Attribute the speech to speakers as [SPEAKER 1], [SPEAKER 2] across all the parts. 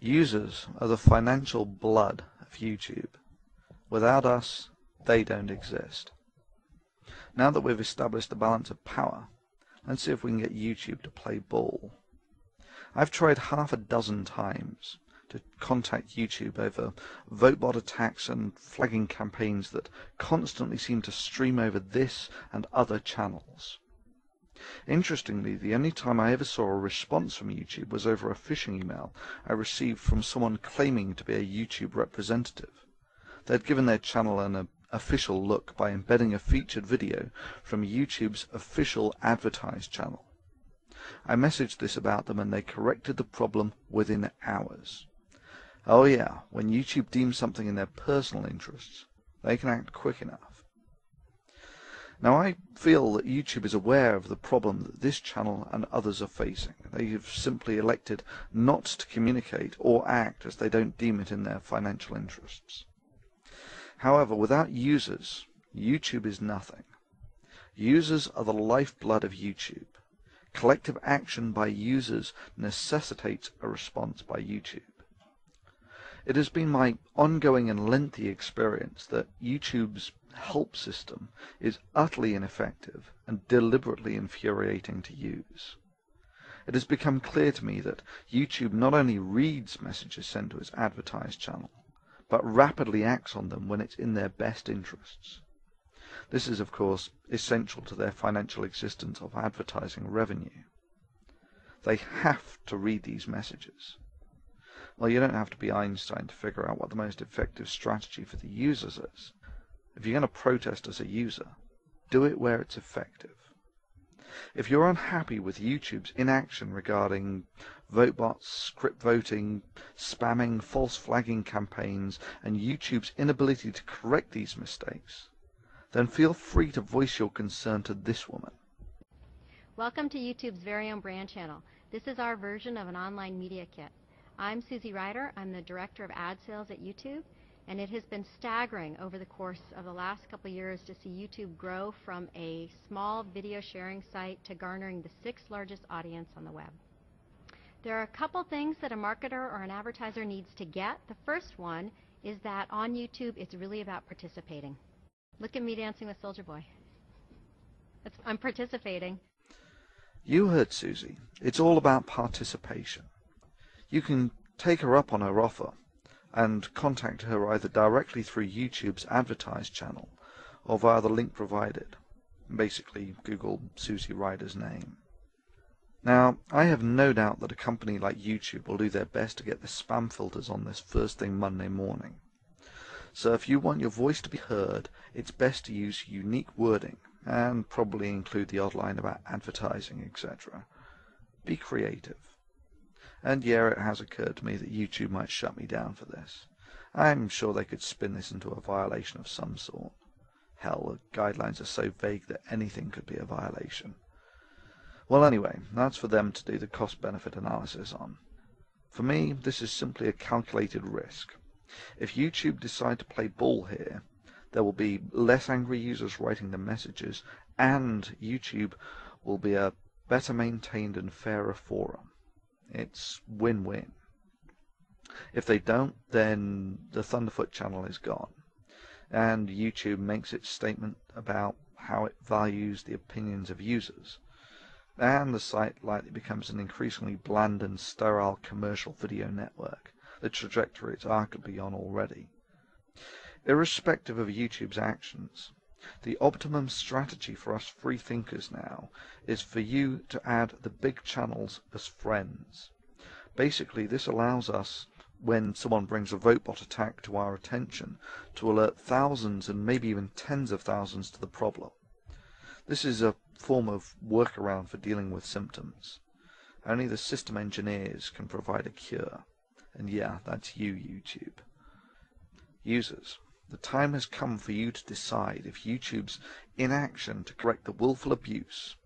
[SPEAKER 1] Users are the financial blood of YouTube. Without us, they don't exist. Now that we've established the balance of power, let's see if we can get YouTube to play ball. I've tried half a dozen times to contact YouTube over vote-bot attacks and flagging campaigns that constantly seem to stream over this and other channels. Interestingly, the only time I ever saw a response from YouTube was over a phishing email I received from someone claiming to be a YouTube representative. They'd given their channel an official look by embedding a featured video from YouTube's official advertised channel. I messaged this about them and they corrected the problem within hours. Oh yeah, when YouTube deems something in their personal interests, they can act quick enough. Now I feel that YouTube is aware of the problem that this channel and others are facing. They have simply elected not to communicate or act as they don't deem it in their financial interests. However, without users, YouTube is nothing. Users are the lifeblood of YouTube. Collective action by users necessitates a response by YouTube. It has been my ongoing and lengthy experience that YouTube's help system is utterly ineffective and deliberately infuriating to use. It has become clear to me that YouTube not only reads messages sent to its advertised channel, but rapidly acts on them when it's in their best interests. This is, of course, essential to their financial existence of advertising revenue. They have to read these messages. Well, you don't have to be Einstein to figure out what the most effective strategy for the users is. If you're going to protest as a user, do it where it's effective. If you're unhappy with YouTube's inaction regarding vote bots, script voting, spamming, false flagging campaigns, and YouTube's inability to correct these mistakes, then feel free to voice your concern to this woman.
[SPEAKER 2] Welcome to YouTube's very own brand channel. This is our version of an online media kit. I'm Susie Ryder. I'm the Director of Ad Sales at YouTube, and it has been staggering over the course of the last couple of years to see YouTube grow from a small video sharing site to garnering the 6th largest audience on the web. There are a couple things that a marketer or an advertiser needs to get. The first one is that on YouTube it's really about participating. Look at me dancing with Soldier Boy. I'm participating.
[SPEAKER 1] You heard Susie. It's all about participation. You can take her up on her offer and contact her either directly through YouTube's advertised channel or via the link provided. Basically, Google Susie Ryder's name. Now, I have no doubt that a company like YouTube will do their best to get the spam filters on this first thing Monday morning. So if you want your voice to be heard, it's best to use unique wording and probably include the odd line about advertising, etc. Be creative. And yeah, it has occurred to me that YouTube might shut me down for this. I'm sure they could spin this into a violation of some sort. Hell, the guidelines are so vague that anything could be a violation. Well, anyway, that's for them to do the cost-benefit analysis on. For me, this is simply a calculated risk. If YouTube decide to play ball here, there will be less angry users writing the messages, and YouTube will be a better maintained and fairer forum. It's win-win. If they don't, then the Thunderfoot channel is gone, and YouTube makes its statement about how it values the opinions of users, and the site likely becomes an increasingly bland and sterile commercial video network, the trajectory it's arguably on already. Irrespective of YouTube's actions, the optimum strategy for us free thinkers now is for you to add the big channels as friends. Basically, this allows us, when someone brings a vote-bot attack to our attention, to alert thousands and maybe even tens of thousands to the problem. This is a form of workaround for dealing with symptoms. Only the system engineers can provide a cure. And yeah, that's you, YouTube. Users, the time has come for you to decide if YouTube's inaction to correct the willful abuse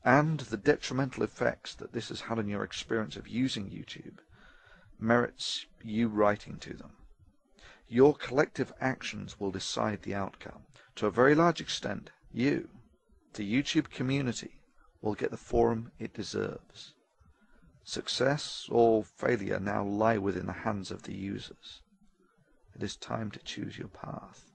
[SPEAKER 1] and the detrimental effects that this has had on your experience of using YouTube merits you writing to them. Your collective actions will decide the outcome. To a very large extent, you, the YouTube community, will get the forum it deserves. Success or failure now lie within the hands of the users. It is time to choose your path.